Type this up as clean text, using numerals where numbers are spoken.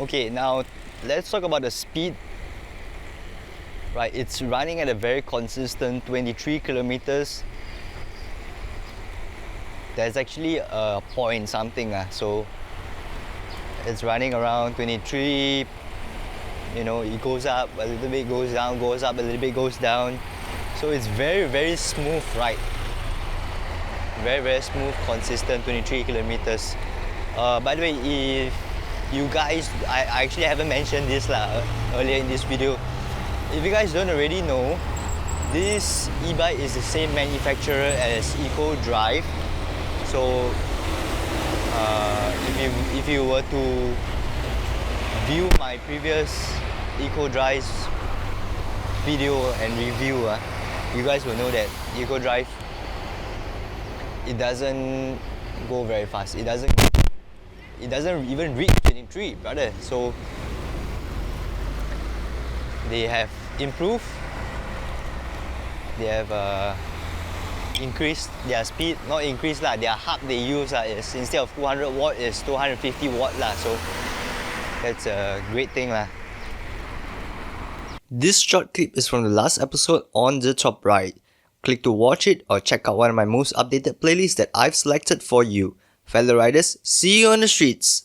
Okay, now let's talk about the speed. Right, it's running at a very consistent 23 kilometers. There's actually a point something, so it's running around 23. You know, it goes up a little bit, goes down, goes up a little bit, goes down. So it's very smooth ride. Very smooth, consistent 23 kilometers. By the way, if you guys, I actually haven't mentioned this earlier in this video. If you guys don't already know, this e-bike is the same manufacturer as GuideToGrabFood. So if you were to view my previous GuideToGrabFood video and review, you guys will know that GuideToGrabFood, it doesn't go very fast. It doesn't even reach 23, brother. So they have improved. They have increased their speed. Not increased lah. Their hub they use is instead of 200 watt is 250 watt lah. So that's a great thing lah. This short clip is from the last episode on the top right. Click to watch it or check out one of my most updated playlists that I've selected for you. Fellow riders, see you on the streets!